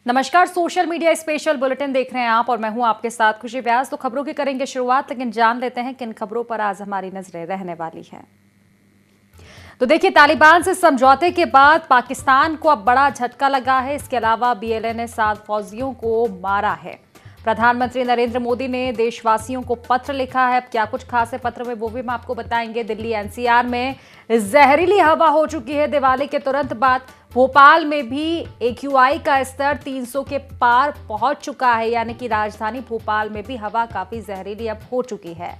नमस्कार, social media special bulletin देख रहे हैं आप और मैं हूं आपके साथ खुशी व्यास। तो खबरों की करेंगे शुरुआत, लेकिन जान लेते हैं किन खबरों पर आज हमारी नजरें रहने वाली हैं। तो देखिए, तालिबान से समझौते के बाद पाकिस्तान को अब बड़ा झटका लगा है। इसके अलावा बीएलए ने 7 फौजियों को मारा है। प्रधानमंत्री नरेंद्र मोदी ने देशवासियों को पत्र लिखा है। अब क्या कुछ खास है पत्र में, वो भी हम आपको बताएंगे। दिल्ली एनसीआर में जहरीली हवा हो चुकी है दिवाली के तुरंत बाद। भोपाल में भी एक्यूआई का स्तर 300 के पार पहुंच चुका है, यानी कि राजधानी भोपाल में भी हवा काफी जहरीली अब हो चुकी है।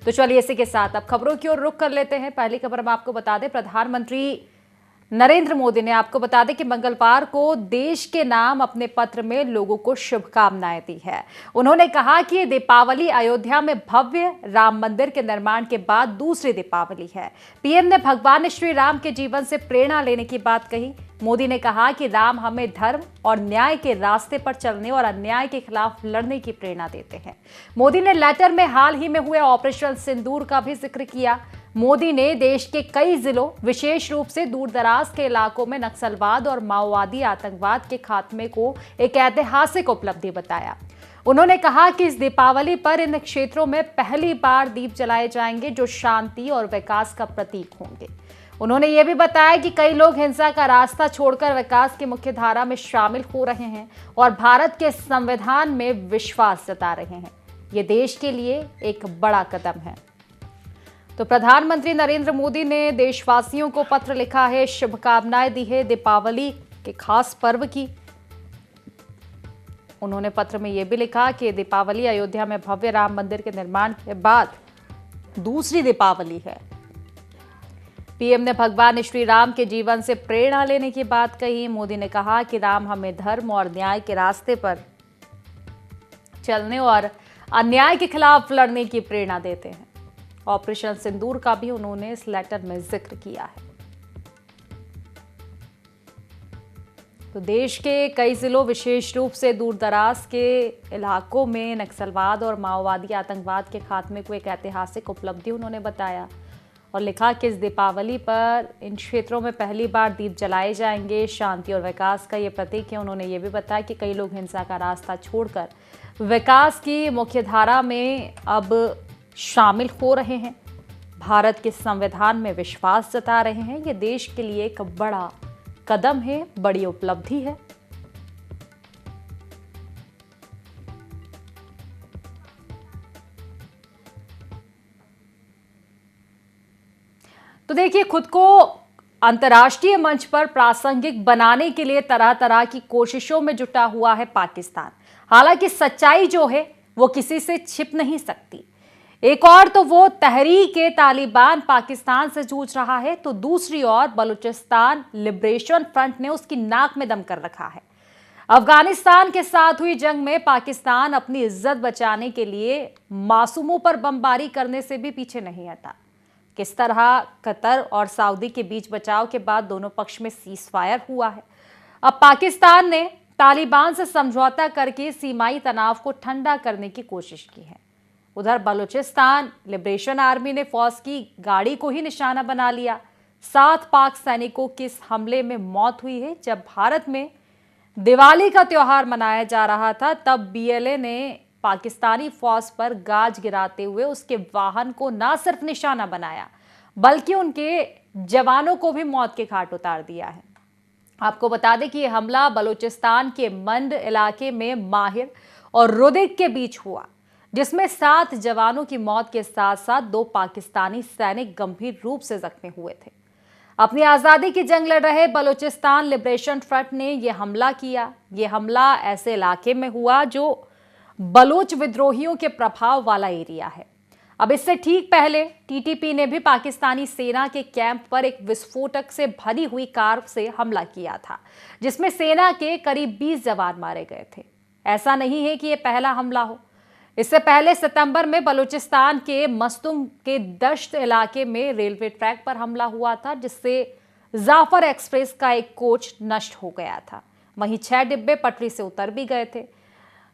तो चलिए इसी के साथ अब खबरों की ओर रुख कर लेते हैं। पहली खबर हम आपको बता दें, प्रधानमंत्री नरेंद्र मोदी ने आपको बता दें कि मंगलवार को देश के नाम अपने पत्र में लोगों को शुभकामनाएं दी है। उन्होंने कहा कि दीपावली अयोध्या में भव्य राम मंदिर के निर्माण के बाद दूसरी दीपावली है। पीएम ने भगवान श्री राम के जीवन से प्रेरणा लेने की बात कही। मोदी ने कहा कि राम हमें धर्म और न्याय के रास्ते पर चलने और अन्याय के खिलाफ लड़ने की प्रेरणा देते हैं। मोदी ने लेटर में हाल ही में हुए ऑपरेशन सिंदूर का भी जिक्र किया। मोदी ने देश के कई जिलों, विशेष रूप से दूरदराज के इलाकों में नक्सलवाद और माओवादी आतंकवाद के खात्मे को एक ऐतिहासिक उपलब्धि बताया। उन्होंने कहा कि इस दीपावली पर इन क्षेत्रों में पहली बार दीप जलाए जाएंगे जो शांति और विकास का प्रतीक होंगे। उन्होंने ये भी बताया कि कई लोग हिंसा का रास्ता छोड़कर विकास की मुख्य धारा में शामिल हो रहे हैं और भारत के संविधान में विश्वास जता रहे हैं। ये देश के लिए एक बड़ा कदम है। तो प्रधानमंत्री नरेंद्र मोदी ने देशवासियों को पत्र लिखा है, शुभकामनाएं दी है दीपावली के खास पर्व की। उन्होंने पत्र में यह भी लिखा कि दीपावली अयोध्या में भव्य राम मंदिर के निर्माण के बाद दूसरी दीपावली है। पीएम ने भगवान श्री राम के जीवन से प्रेरणा लेने की बात कही। मोदी ने कहा कि राम हमें धर्म और न्याय के रास्ते पर चलने और अन्याय के खिलाफ लड़ने की प्रेरणा देते हैं। ऑपरेशन सिंदूर का भी उन्होंने इस लेटर में जिक्र किया है। तो देश के कई जिलों, विशेष रूप से दूरदराज के इलाकों में नक्सलवाद और माओवादी आतंकवाद के खात्मे को एक ऐतिहासिक उपलब्धि उन्होंने बताया और लिखा कि इस दीपावली पर इन क्षेत्रों में पहली बार दीप जलाए जाएंगे। शांति और विकास का ये प्रतीक है। उन्होंने ये भी बताया कि कई लोग हिंसा का रास्ता छोड़कर विकास की मुख्य धारा में अब शामिल हो रहे हैं, भारत के संविधान में विश्वास जता रहे हैं। ये देश के लिए एक बड़ा कदम है, बड़ी उपलब्धि है। तो देखिए, खुद को अंतर्राष्ट्रीय मंच पर प्रासंगिक बनाने के लिए तरह तरह की कोशिशों में जुटा हुआ है पाकिस्तान। हालांकि सच्चाई जो है वो किसी से छिप नहीं सकती। एक और तो वो तहरीक-ए तालिबान पाकिस्तान से जूझ रहा है, तो दूसरी ओर बलूचिस्तान लिबरेशन फ्रंट ने उसकी नाक में दम कर रखा है। अफगानिस्तान के साथ हुई जंग में पाकिस्तान अपनी इज्जत बचाने के लिए मासूमों पर बमबारी करने से भी पीछे नहीं हटा। किस तरह कतर और सऊदी के बीच बचाव के बाद दोनों पक्ष में सीज फायर हुआ है। अब पाकिस्तान ने तालिबान से समझौता करके सीमाई तनाव को ठंडा करने की कोशिश की है। उधर बलूचिस्तान लिबरेशन आर्मी ने फौज की गाड़ी को ही निशाना बना लिया। 7 पाक सैनिकों की इस हमले में मौत हुई है। जब भारत में दिवाली का त्योहार मनाया जा रहा था, तब बीएलए ने पाकिस्तानी फौज पर गाज गिराते हुए उसके वाहन को न सिर्फ निशाना बनाया, बल्कि उनके जवानों को भी मौत के घाट उतार दिया है। आपको बता दें कि यह हमला बलूचिस्तान के मंड इलाके में माहिर और रुदिक के बीच हुआ, जिसमें 7 जवानों की मौत के साथ साथ 2 पाकिस्तानी सैनिक गंभीर रूप से जख्मी हुए थे। अपनी आज़ादी की जंग लड़ रहे बलूचिस्तान लिबरेशन फ्रंट ने यह हमला किया। यह हमला ऐसे इलाके में हुआ जो बलूच विद्रोहियों के प्रभाव वाला एरिया है। अब इससे ठीक पहले टीटीपी ने भी पाकिस्तानी सेना के कैंप पर एक विस्फोटक से भरी हुई कार से हमला किया था, जिसमें सेना के करीब 20 जवान मारे गए थे। ऐसा नहीं है कि यह पहला हमला हो। इससे पहले सितंबर में बलूचिस्तान के मस्तुम के दश्त इलाके में रेलवे ट्रैक पर हमला हुआ था, जिससे जाफर एक्सप्रेस का एक कोच नष्ट हो गया था। वहीं 6 डिब्बे पटरी से उतर भी गए थे।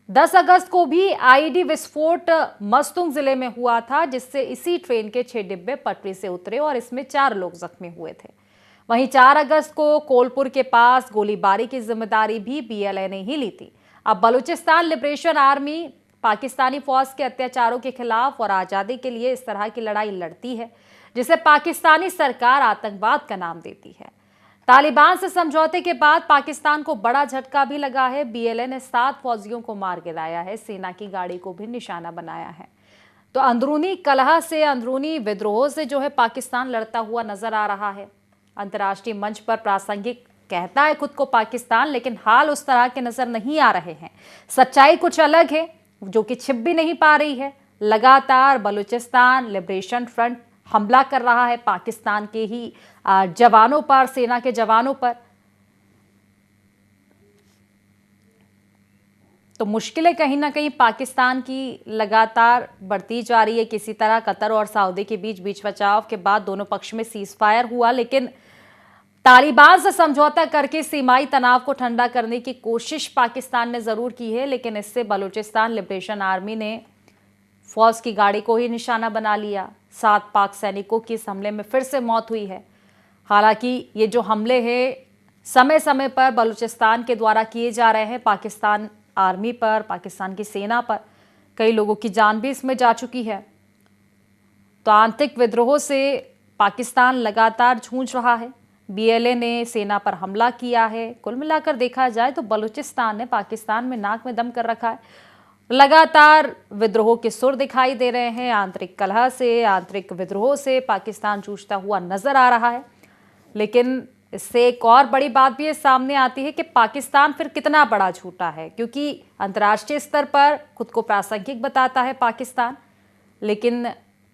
10 अगस्त को भी आईईडी विस्फोट मस्तुम जिले में हुआ था, जिससे इसी ट्रेन के 6 डिब्बे पटरी से उतरे और इसमें 4 लोग जख्मी हुए थे। वहीं 4 अगस्त को कोलपुर के पास गोलीबारी की जिम्मेदारी भी बीएलए ने ही ली थी। अब बलूचिस्तान लिबरेशन आर्मी पाकिस्तानी फौज के अत्याचारों के खिलाफ और आजादी के लिए इस तरह की लड़ाई लड़ती है, जिसे पाकिस्तानी सरकार आतंकवाद का नाम देती है। तालिबान से समझौते के बाद पाकिस्तान को बड़ा झटका भी लगा है। बीएलए ने 7 फौजियों को मार गिराया है, सेना की गाड़ी को भी निशाना बनाया है। तो अंदरूनी कलह से, अंदरूनी विद्रोह से जो है पाकिस्तान लड़ता हुआ नजर आ रहा है। अंतर्राष्ट्रीय मंच पर प्रासंगिक कहता है खुद को पाकिस्तान, लेकिन हाल उस तरह के नजर नहीं आ रहे हैं। सच्चाई कुछ अलग है, जो कि छिप भी नहीं पा रही है। लगातार बलूचिस्तान लिबरेशन फ्रंट हमला कर रहा है पाकिस्तान के ही जवानों पर, सेना के जवानों पर। तो मुश्किलें कहीं ना कहीं पाकिस्तान की लगातार बढ़ती जा रही है। किसी तरह कतर और सऊदी के बीच बचाव के बाद दोनों पक्ष में सीज फायर हुआ, लेकिन तालिबान से समझौता करके सीमाई तनाव को ठंडा करने की कोशिश पाकिस्तान ने जरूर की है, लेकिन इससे बलूचिस्तान लिबरेशन आर्मी ने फौज की गाड़ी को ही निशाना बना लिया। 7 पाक सैनिकों की इस हमले में फिर से मौत हुई है। हालांकि ये जो हमले हैं समय समय पर बलूचिस्तान के द्वारा किए जा रहे हैं, पाकिस्तान आर्मी पर, पाकिस्तान की सेना पर। कई लोगों की जान भी इसमें जा चुकी है। तो आंतरिक विद्रोह से पाकिस्तान लगातार जूझ रहा है। बीएलए ने सेना पर हमला किया है। कुल मिलाकर देखा जाए तो बलूचिस्तान ने पाकिस्तान में नाक में दम कर रखा है। लगातार विद्रोह के सुर दिखाई दे रहे हैं। आंतरिक कलह से, आंतरिक विद्रोह से पाकिस्तान जूझता हुआ नजर आ रहा है। लेकिन इससे एक और बड़ी बात भी सामने आती है कि पाकिस्तान फिर कितना बड़ा झूठा है, क्योंकि अंतर्राष्ट्रीय स्तर पर खुद को प्रासंगिक बताता है पाकिस्तान, लेकिन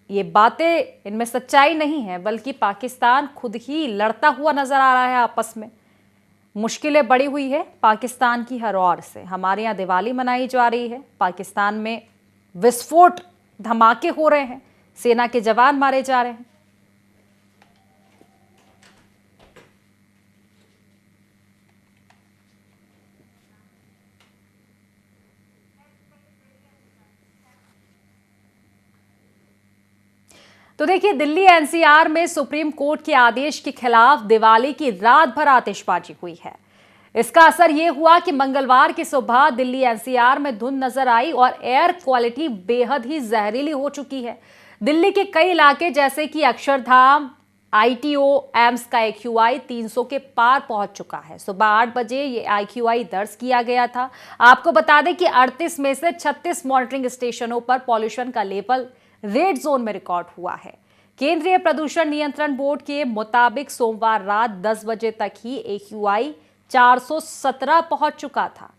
ये बातें, इनमें सच्चाई नहीं है, बल्कि पाकिस्तान खुद ही लड़ता हुआ नजर आ रहा है आपस में। मुश्किलें बढ़ी हुई है पाकिस्तान की हर ओर से। हमारे यहाँ दिवाली मनाई जा रही है, पाकिस्तान में विस्फोट, धमाके हो रहे हैं, सेना के जवान मारे जा रहे हैं। तो देखिए, दिल्ली एनसीआर में सुप्रीम कोर्ट के आदेश के खिलाफ दिवाली की रात भर आतिशबाजी हुई है। इसका असर यह हुआ कि मंगलवार की सुबह दिल्ली एनसीआर में धुंध नजर आई और एयर क्वालिटी बेहद ही जहरीली हो चुकी है। दिल्ली के कई इलाके जैसे कि अक्षरधाम, आईटीओ, एम्स का AQI 300 के पार पहुंच चुका है। सुबह 8 बजे ये AQI दर्ज किया गया था। आपको बता दें कि 38 में से 36 मॉनिटरिंग स्टेशनों पर पॉल्यूशन का लेवल रेड जोन में रिकॉर्ड हुआ है। केंद्रीय प्रदूषण नियंत्रण बोर्ड के मुताबिक सोमवार रात 10 बजे तक ही AQI 417 पहुंच चुका था।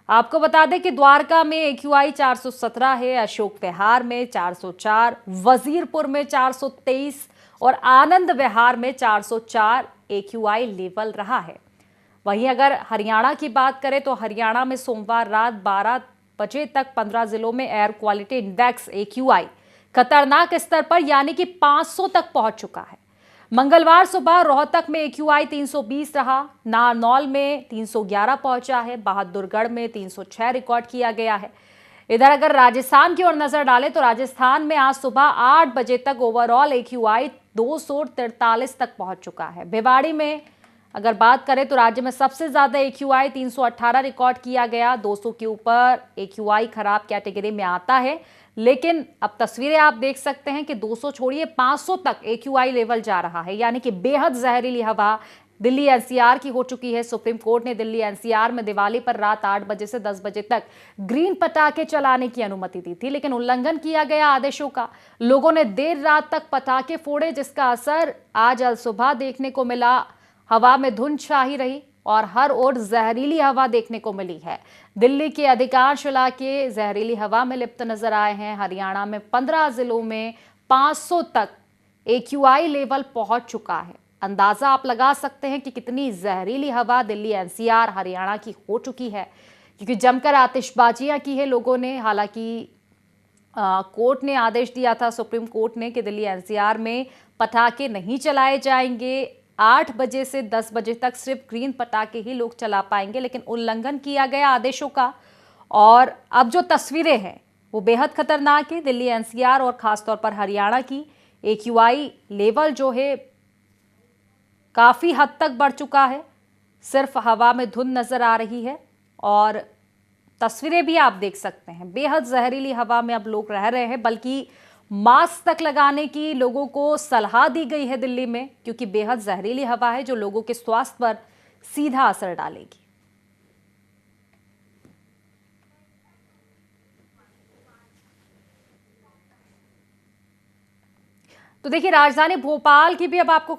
आपको बता दें कि द्वारका में AQI 417 है, अशोक विहार में 404, वजीरपुर में 423 और आनंद विहार में 404 AQI लेवल रहा है। वहीं अगर हरियाणा की बात करें तो हरियाणा में सोमवार रात 12 बजे तक 15 जिलों में एयर क्वालिटी इंडेक्स AQI खतरनाक स्तर पर यानी कि 500 तक पहुंच चुका है। मंगलवार सुबह रोहतक में AQI 320 रहा, नारनौल में 311 पहुंचा है, बहादुरगढ़ में 306 रिकॉर्ड किया गया है। इधर अगर राजस्थान की ओर नजर डालें तो राजस्थान में आज सुबह 8 बजे तक ओवरऑल AQI 243 तक पहुंच चुका है। भिवाड़ी में अगर बात करें तो राज्य में सबसे ज्यादा AQI 318 रिकॉर्ड किया गया। 200 के ऊपर AQI खराब कैटेगरी में आता है, लेकिन अब तस्वीरें आप देख सकते हैं कि 200 छोड़िए 500 तक AQI लेवल जा रहा है, यानी कि बेहद जहरीली हवा दिल्ली एनसीआर की हो चुकी है। सुप्रीम कोर्ट ने दिल्ली एनसीआर में दिवाली पर रात 8 बजे से 10 बजे तक ग्रीन पटाखे चलाने की अनुमति दी थी, लेकिन उल्लंघन किया गया आदेशों का। लोगों ने देर रात तक पटाखे फोड़े, जिसका असर आज सुबह देखने को मिला। हवा में धुंध छाई रही और हर ओर जहरीली हवा देखने को मिली है। दिल्ली के अधिकांश इलाके जहरीली हवा में लिप्त नजर आए हैं। हरियाणा में 15 जिलों में 500 तक AQI लेवल पहुंच चुका है। अंदाजा आप लगा सकते हैं कि कितनी जहरीली हवा दिल्ली एनसीआर हरियाणा की हो चुकी है, क्योंकि जमकर आतिशबाजियां की है लोगों ने। हालांकि कोर्ट ने आदेश दिया था, सुप्रीम कोर्ट ने, कि दिल्ली एनसीआर में पटाखे नहीं चलाए जाएंगे। 8 बजे से 10 बजे तक सिर्फ ग्रीन पटाखे ही लोग चला पाएंगे, लेकिन उल्लंघन किया गया आदेशों का। और अब जो तस्वीरें हैं वो बेहद खतरनाक है। दिल्ली एनसीआर और खासतौर पर हरियाणा की AQI लेवल जो है काफ़ी हद तक बढ़ चुका है। सिर्फ हवा में धुंध नज़र आ रही है और तस्वीरें भी आप देख सकते हैं। बेहद जहरीली हवा में अब लोग रह रहे हैं, बल्कि मास्क तक लगाने की लोगों को सलाह दी गई है दिल्ली में, क्योंकि बेहद जहरीली हवा है जो लोगों के स्वास्थ्य पर सीधा असर डालेगी। तो देखिए, राजधानी भोपाल की भी अब आपको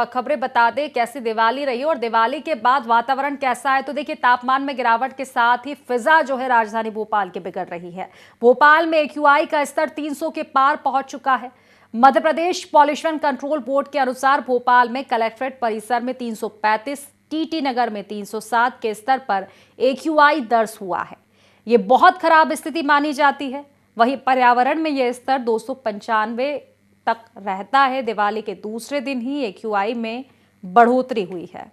खबरें बता दें कैसी दिवाली रही और दिवाली के बाद वातावरण कैसा है। तो देखिए, तापमान में गिरावट के साथ ही फिजा जो है राजधानी भोपाल की बिगड़ रही है। भोपाल में AQI का स्तर 300 के पार पहुंच चुका है। Madhya Pradesh pollution control board के अनुसार भोपाल में कलेक्ट्रेट परिसर में 335, TT नगर में 307 के स्तर पर AQI दर्ज हुआ है। ये बहुत खराब स्थिति मानी जाती है। वहीं पर्यावरण में यह स्तर 295 तक रहता है। दिवाली के दूसरे दिन ही AQI में बढ़ोतरी हुई है।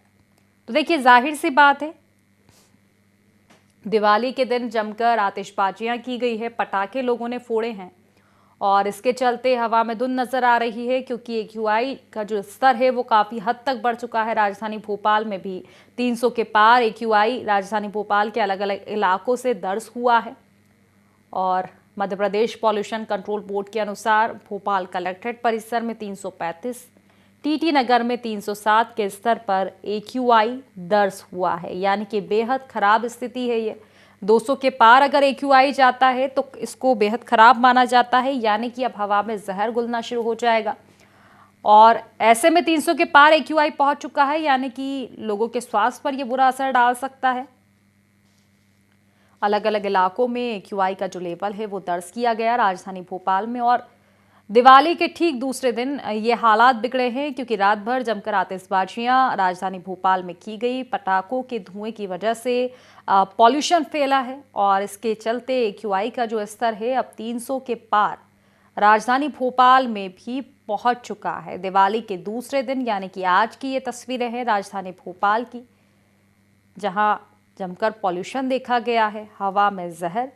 तो देखिए, जाहिर सी बात है, दिवाली के दिन जमकर आतिशबाजियां की गई है, पटाखे लोगों ने फोड़े हैं और इसके चलते हवा में धुंध नजर आ रही है, क्योंकि AQI का जो स्तर है वो काफ़ी हद तक बढ़ चुका है। राजधानी भोपाल में भी 300 के पार AQI राजधानी भोपाल के अलग अलग इलाकों से दर्ज हुआ है। और Madhya Pradesh pollution control board के अनुसार भोपाल कलेक्ट्रेट परिसर में 335, TT नगर में 307 के स्तर पर AQI दर्ज हुआ है, यानी कि बेहद खराब स्थिति है ये। 200 के पार अगर AQI जाता है तो इसको बेहद खराब माना जाता है, यानी कि अब हवा में जहर घुलना शुरू हो जाएगा। और ऐसे में 300 के पार AQI पहुंच चुका है, यानी कि लोगों के स्वास्थ्य पर यह बुरा असर डाल सकता है। अलग अलग इलाकों में AQI का जो लेवल है वो दर्ज किया गया राजधानी भोपाल में। और दिवाली के ठीक दूसरे दिन ये हालात बिगड़े हैं, क्योंकि रात भर जमकर आतिशबाजियां राजधानी भोपाल में की गई। पटाखों के धुएं की वजह से पॉल्यूशन फैला है और इसके चलते AQI का जो स्तर है अब 300 के पार राजधानी भोपाल में भी पहुंच चुका है। दिवाली के दूसरे दिन यानी कि आज की ये तस्वीरें हैं राजधानी भोपाल की, जहां जमकर पॉल्यूशन देखा गया है, हवा में जहर,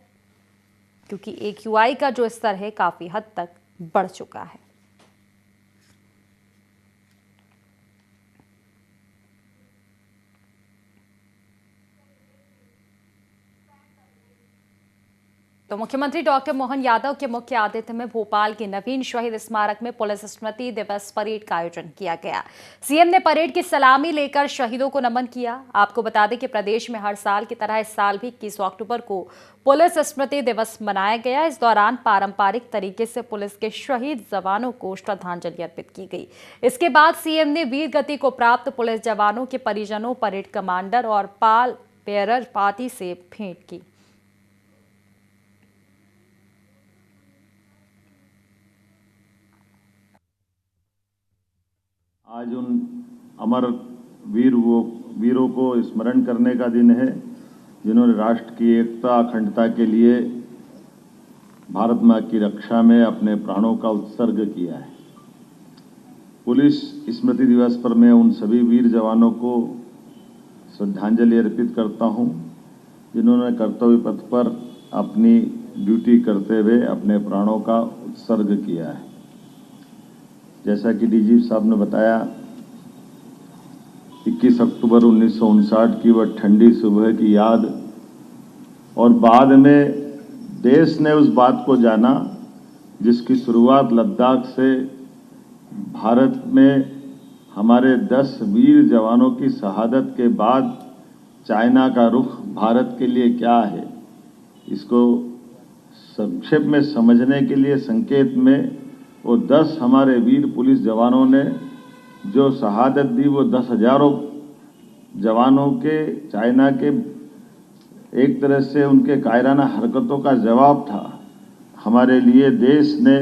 क्योंकि AQI का जो स्तर है काफी हद तक बढ़ चुका है। तो मुख्यमंत्री डॉक्टर मोहन यादव के मुख्य आतिथ्य में भोपाल के नवीन शहीद स्मारक में पुलिस स्मृति दिवस परेड का आयोजन किया गया। CM ने परेड की सलामी लेकर शहीदों को नमन किया। आपको बता दें कि प्रदेश में हर साल की तरह इस साल भी 21 अक्टूबर को पुलिस स्मृति दिवस मनाया गया। इस दौरान पारंपरिक तरीके से पुलिस के शहीद जवानों को श्रद्धांजलि अर्पित की गई। इसके बाद CM ने वीर गति को प्राप्त पुलिस जवानों के परिजनों, परेड कमांडर और पाल बेयरर पार्टी से भेंट की। आज उन अमर वीरों को स्मरण करने का दिन है, जिन्होंने राष्ट्र की एकता अखंडता के लिए भारत मां की रक्षा में अपने प्राणों का उत्सर्ग किया है। पुलिस स्मृति दिवस पर मैं उन सभी वीर जवानों को श्रद्धांजलि अर्पित करता हूं, जिन्होंने कर्तव्य पथ पर अपनी ड्यूटी करते हुए अपने प्राणों का उत्सर्ग किया है। जैसा कि DG साहब ने बताया, 21 अक्टूबर 1959 की वह ठंडी सुबह की याद, और बाद में देश ने उस बात को जाना जिसकी शुरुआत लद्दाख से भारत में हमारे 10 वीर जवानों की शहादत के बाद चाइना का रुख भारत के लिए क्या है, इसको संक्षेप में समझने के लिए संकेत में वो 10 हमारे वीर पुलिस जवानों ने जो शहादत दी, वो 10 हजारों जवानों के चाइना के एक तरह से उनके कायराना हरकतों का जवाब था। हमारे लिए देश ने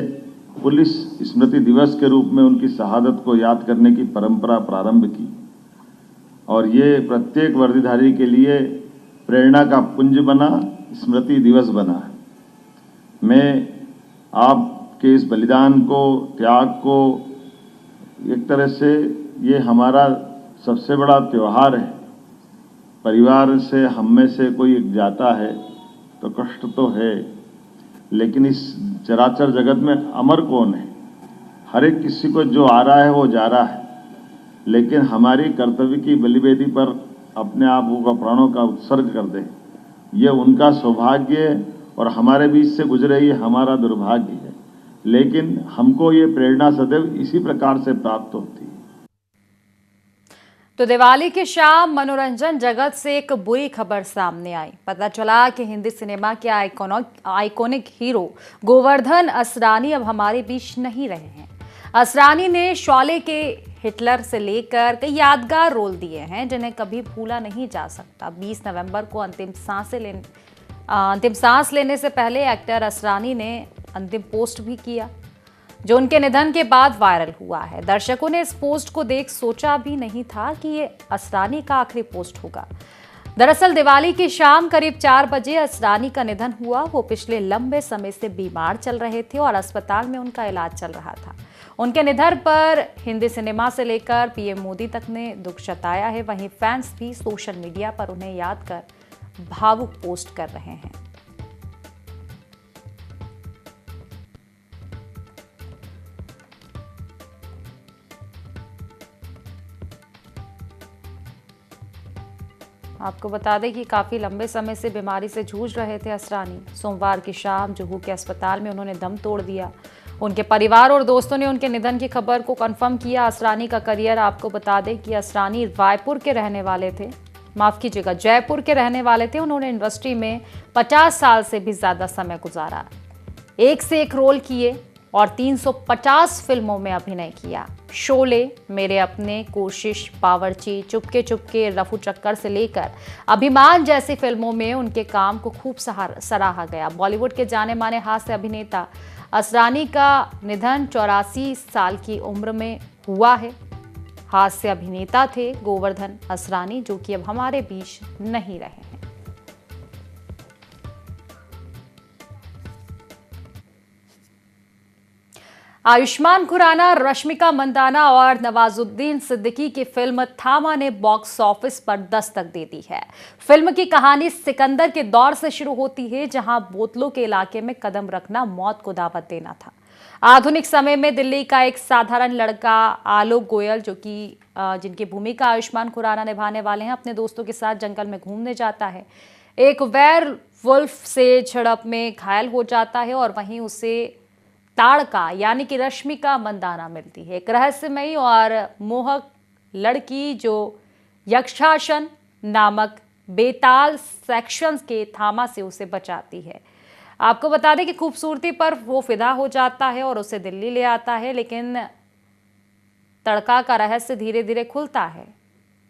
पुलिस स्मृति दिवस के रूप में उनकी शहादत को याद करने की परंपरा प्रारंभ की, और ये प्रत्येक वर्दीधारी के लिए प्रेरणा का पुंज बना, स्मृति दिवस बना। मैं आपके इस बलिदान को, त्याग को, एक तरह से ये हमारा सबसे बड़ा त्योहार है। परिवार से हम में से कोई जाता है तो कष्ट तो है, लेकिन इस चराचर जगत में अमर कौन है? हर एक किसी को जो आ रहा है वो जा रहा है, लेकिन हमारी कर्तव्य की बलिवेदी पर अपने आप को प्राणों का उत्सर्ग कर दे, ये उनका सौभाग्य और हमारे बीच से गुजरे ये हमारा दुर्भाग्य है। लेकिन हमको ये प्रेरणा सदैव इसी प्रकार से प्राप्त होती है। तो दिवाली की शाम मनोरंजन जगत से एक बुरी खबर सामने आई। पता चला कि हिंदी सिनेमा के आइकॉनिक हीरो गोवर्धन असरानी अब हमारे बीच नहीं रहे हैं। असरानी ने शोले के हिटलर से लेकर कई यादगार रोल दिए हैं जिन्हें कभी भूला नहीं जा सकता। 20 नवंबर को अंतिम सांस लेने से पहले एक्टर असरानी ने अंतिम पोस्ट भी किया, जो उनके निधन के बाद वायरल हुआ है। दर्शकों ने इस पोस्ट को देख सोचा भी नहीं था कि ये असरानी का आखिरी पोस्ट होगा। दरअसल दिवाली की शाम करीब 4 बजे असरानी का निधन हुआ। वो पिछले लंबे समय से बीमार चल रहे थे और अस्पताल में उनका इलाज चल रहा था। उनके निधन पर हिंदी सिनेमा से लेकर पीएम मोदी तक ने दुख जताया है। वहीं फैंस भी सोशल मीडिया पर उन्हें याद कर भावुक पोस्ट कर रहे हैं। आपको बता दें कि काफ़ी लंबे समय से बीमारी से जूझ रहे थे असरानी। सोमवार की शाम जुहू के अस्पताल में उन्होंने दम तोड़ दिया। उनके परिवार और दोस्तों ने उनके निधन की खबर को कंफर्म किया। असरानी का करियर, आपको बता दें कि असरानी जयपुर के रहने वाले थे। उन्होंने इंडस्ट्री में 50 साल से भी ज़्यादा समय गुजारा। एक से एक रोल किए और 350 फिल्मों में अभिनय किया। शोले, मेरे अपने, कोशिश, बावर्ची, चुपके चुपके, रफू चक्कर से लेकर अभिमान जैसी फिल्मों में उनके काम को खूब सराहा गया। बॉलीवुड के जाने माने हास्य अभिनेता असरानी का निधन 84 साल की उम्र में हुआ है। हास्य अभिनेता थे गोवर्धन असरानी, जो कि अब हमारे बीच नहीं रहे हैं। आयुष्मान खुराना, रश्मिका मंदाना और नवाजुद्दीन सिद्दीकी की फिल्म थामा ने बॉक्स ऑफिस पर दस्तक दे दी है। फिल्म की कहानी सिकंदर के दौर से शुरू होती है, जहां बोतलों के इलाके में कदम रखना मौत को दावत देना था। आधुनिक समय में दिल्ली का एक साधारण लड़का आलोक गोयल, जो कि जिनकी भूमिका आयुष्मान खुराना निभाने वाले हैं, अपने दोस्तों के साथ जंगल में घूमने जाता है। एक वेयरवुल्फ से झड़प में घायल हो जाता है और वहीं उसे ताड़का यानी कि रश्मिका मंदाना मिलती है, एक रहस्यमयी और मोहक लड़की जो यक्षासन नामक बेताल सेक्शंस के थामा से उसे बचाती है। आपको बता दें कि खूबसूरती पर वो फिदा हो जाता है और उसे दिल्ली ले आता है, लेकिन तड़का का रहस्य धीरे धीरे खुलता है।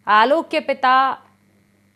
आलोक के पिता,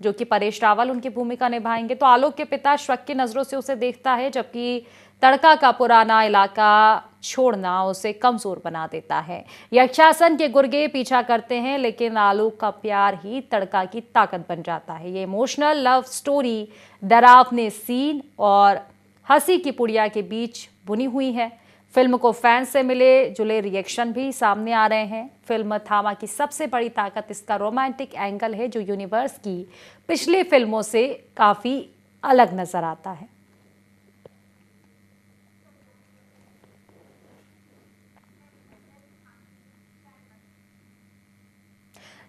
जो कि परेश रावल उनकी भूमिका निभाएंगे, तो आलोक के पिता शक की नजरों से उसे देखता है, जबकि तड़का का पुराना इलाका छोड़ना उसे कमजोर बना देता है। यक्षासन के गुर्गे पीछा करते हैं, लेकिन आलोक का प्यार ही तड़का की ताकत बन जाता है। ये इमोशनल लव स्टोरी डरावने सीन और हंसी की पुड़िया के बीच बुनी हुई है। फिल्म को फैंस से मिले जुले रिएक्शन भी सामने आ रहे हैं। फिल्म थामा की सबसे बड़ी ताकत इसका रोमांटिक एंगल है, जो यूनिवर्स की पिछली फिल्मों से काफी अलग नजर आता है।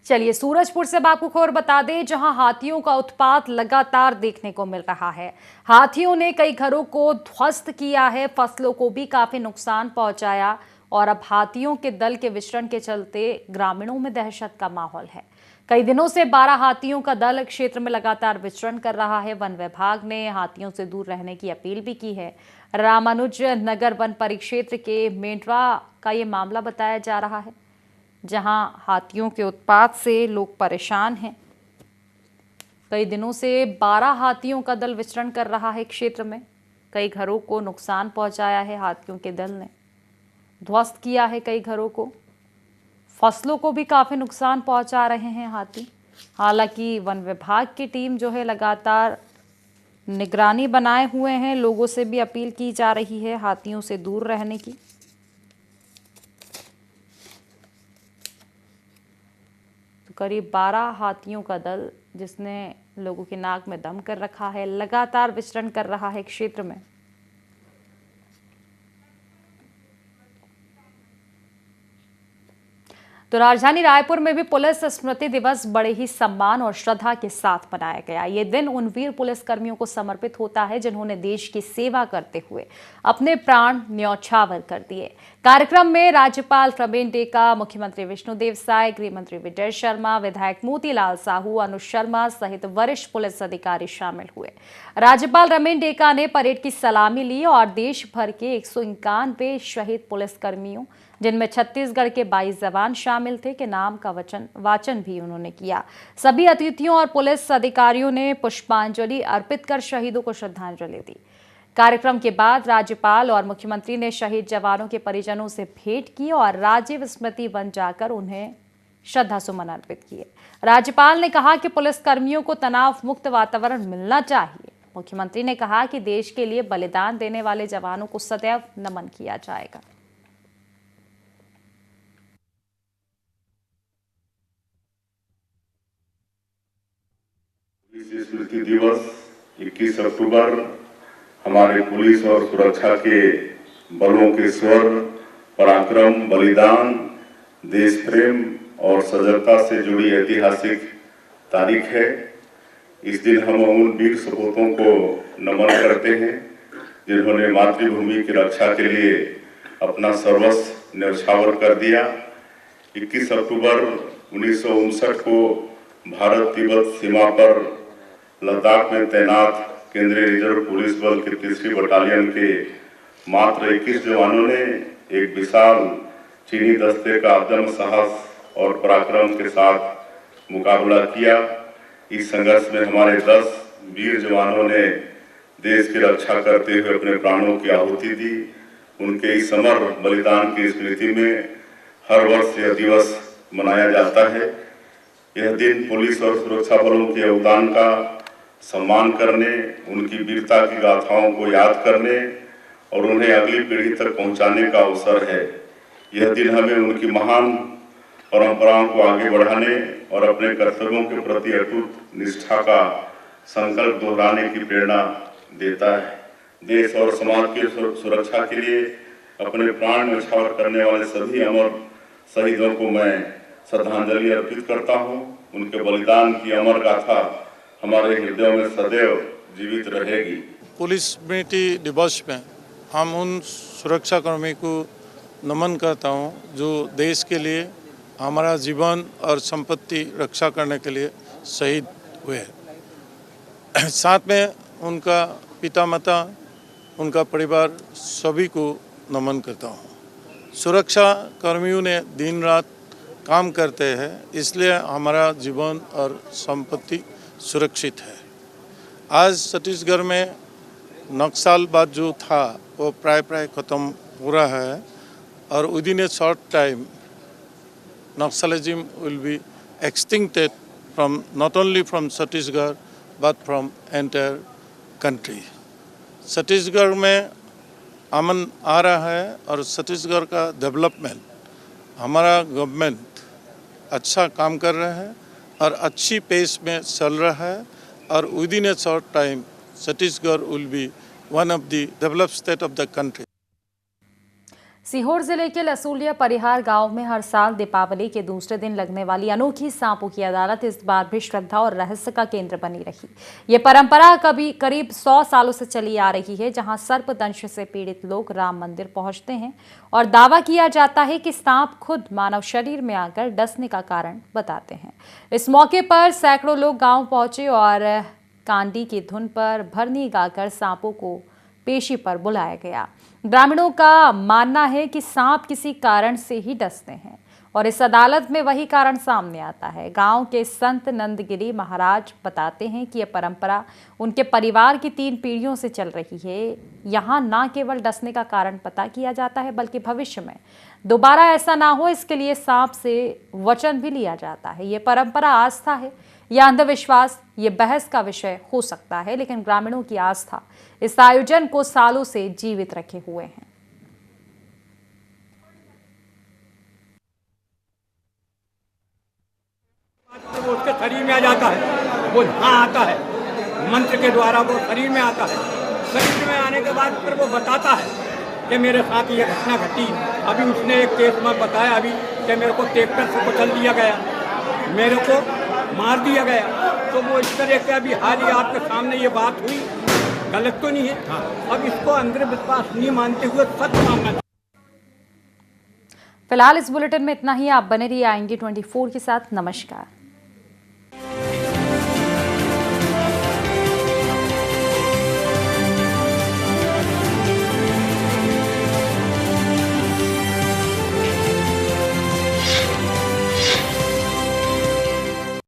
चलिए सूरजपुर से आपको खबर बता दें, जहां हाथियों का उत्पात लगातार देखने को मिल रहा है। हाथियों ने कई घरों को ध्वस्त किया है, फसलों को भी काफी नुकसान पहुंचाया और अब हाथियों के दल के विचरण के चलते ग्रामीणों में दहशत का माहौल है। कई दिनों से 12 हाथियों का दल क्षेत्र में लगातार विचरण कर रहा है। वन विभाग ने हाथियों से दूर रहने की अपील भी की है। रामानुज नगर वन परिक्षेत्र के मेंढरा का ये मामला बताया जा रहा है, जहां हाथियों के उत्पात से लोग परेशान हैं। कई दिनों से 12 हाथियों का दल विचरण कर रहा है क्षेत्र में। कई घरों को नुकसान पहुंचाया है हाथियों के दल ने, ध्वस्त किया है कई घरों को, फसलों को भी काफ़ी नुकसान पहुंचा रहे हैं हाथी। हालांकि वन विभाग की टीम जो है लगातार निगरानी बनाए हुए हैं। लोगों से भी अपील की जा रही है हाथियों से दूर रहने की। करीब 12 हाथियों का दल, जिसने लोगों की नाक में दम कर रखा है, लगातार विचरण कर रहा है क्षेत्र में। तो राजधानी रायपुर में भी पुलिस स्मृति दिवस बड़े ही सम्मान और श्रद्धा के साथ मनाया गया। ये दिन उन वीर पुलिस कर्मियों को समर्पित होता है जिन्होंने देश की सेवा करते हुए अपने प्राण न्यौछावर कर दिए। कार्यक्रम में राज्यपाल प्रवीण डेका, मुख्यमंत्री विष्णुदेव साय, गृह मंत्री विजय शर्मा, विधायक मोतीलाल साहू, अनुज शर्मा सहित वरिष्ठ पुलिस अधिकारी शामिल हुए। राज्यपाल प्रवीण डेका ने परेड की सलामी ली और देश भर के 191 शहीद पुलिस कर्मियों, जिनमें छत्तीसगढ़ के 22 जवान शामिल थे, के नाम का वाचन भी उन्होंने किया। सभी अतिथियों और पुलिस अधिकारियों ने पुष्पांजलि अर्पित कर शहीदों को श्रद्धांजलि दी। कार्यक्रम के बाद राज्यपाल और मुख्यमंत्री ने शहीद जवानों के परिजनों से भेंट की और राजीव स्मृति वन जाकर उन्हें श्रद्धा सुमन अर्पित किए। राज्यपाल ने कहा कि पुलिस कर्मियों को तनाव मुक्त वातावरण मिलना चाहिए। मुख्यमंत्री ने कहा कि देश के लिए बलिदान देने वाले जवानों को सदैव नमन किया जाएगा। स्मृति दिवस 21 अक्टूबर हमारे पुलिस और सुरक्षा के बलों के स्वर, पराक्रम, बलिदान, देश प्रेम और सजगता से जुड़ी ऐतिहासिक तारीख है। इस दिन हम उन वीर सपूतों को नमन करते हैं जिन्होंने मातृभूमि की रक्षा के लिए अपना सर्वस्व न्यौछावर कर दिया। 21 अक्टूबर 1959 को भारत तिब्बत सीमा पर लद्दाख में तैनात केंद्रीय रिजर्व पुलिस बल के 3री बटालियन के मात्र 21 जवानों ने एक विशाल चीनी दस्ते का अदम्य साहस और पराक्रम के साथ मुकाबला किया। इस संघर्ष में हमारे 10 वीर जवानों ने देश की रक्षा करते हुए अपने प्राणों की आहुति दी। उनके इस अमर बलिदान की स्मृति में हर वर्ष यह दिवस मनाया जाता है। यह दिन पुलिस और सुरक्षा बलों के योगदान का सम्मान करने, उनकी वीरता की गाथाओं को याद करने और उन्हें अगली पीढ़ी तक पहुंचाने का अवसर है। यह दिन हमें उनकी महान परंपराओं को आगे बढ़ाने और अपने कर्तव्यों के प्रति अटूट निष्ठा का संकल्प दोहराने की प्रेरणा देता है। देश और समाज की सुरक्षा के लिए अपने प्राण न्यौछावर करने वाले सभी अमर शहीदों को मैं श्रद्धांजलि अर्पित करता हूं। उनके बलिदान की अमर गाथा हमारे हृदयों में सदैव जीवित रहेगी। पुलिस स्मृति दिवस में हम उन सुरक्षा कर्मी को नमन करता हूं जो देश के लिए हमारा जीवन और संपत्ति रक्षा करने के लिए शहीद हुए। साथ में उनका पिता माता, उनका परिवार सभी को नमन करता हूं। सुरक्षा कर्मियों ने दिन रात काम करते हैं, इसलिए हमारा जीवन और संपत्ति सुरक्षित है। आज छत्तीसगढ़ में नक्सलवाद जो था वो प्राय खत्म हो रहा है और within a short time Naxalism will be extincted from not only from Chhattisgarh but from entire country. Chhattisgarh में अमन आ रहा है और छत्तीसगढ़ का डेवलपमेंट, हमारा गवर्नमेंट अच्छा काम कर रहा है और अच्छी पेस में चल रहा है और within a short time Chhattisgarh will be one of the developed state of the country. Sehore जिले के लसूलिया परिहार गांव में हर साल दीपावली के दूसरे दिन लगने वाली अनोखी सांपों की अदालत इस बार भी श्रद्धा और रहस्य का केंद्र बनी रही। ये परंपरा करीब 100 सालों से चली आ रही है, जहां सर्पदंश से पीड़ित लोग राम मंदिर पहुंचते हैं और दावा किया जाता है कि सांप खुद मानव शरीर में आकर डसने का कारण बताते हैं। इस मौके पर सैकड़ों लोग गाँव पहुंचे और कांडी की धुन पर भरनी गाकर सांपों को पेशी पर बुलाया गया। ग्रामीणों का मानना है कि सांप किसी कारण से ही डसते हैं और इस अदालत में वही कारण सामने आता है। गांव के संत नंदगिरी महाराज बताते हैं कि यह परंपरा उनके परिवार की 3 पीढ़ियों से चल रही है। यहाँ न केवल डसने का कारण पता किया जाता है, बल्कि भविष्य में दोबारा ऐसा ना हो इसके लिए सांप से वचन भी लिया जाता है। ये परंपरा आस्था है या अंधविश्वास, ये बहस का विषय हो सकता है, लेकिन ग्रामीणों की आस्था इस आयोजन को सालों से जीवित रखे हुए हैं। वो उसके शरीर में आ जाता है, वो यहाँ आता है, मंत्र के द्वारा वो शरीर में आता है। शरीर में आने के बाद फिर वो बताता है कि मेरे साथ ये घटना घटी। अभी उसने एक केस में बताया अभी कि मेरे को ट्रैक्टर से कुचल दिया गया, मेरे को मार दिया गया। तो वो इस तरह के अभी हाल ही आपके सामने ये बात हुई, गलत तो नहीं है। अब इसको अंधविश्वास नहीं मानते हुए सच मानना। फिलहाल इस बुलेटिन में इतना ही। आप बने रहिए IND 24 के साथ। नमस्कार।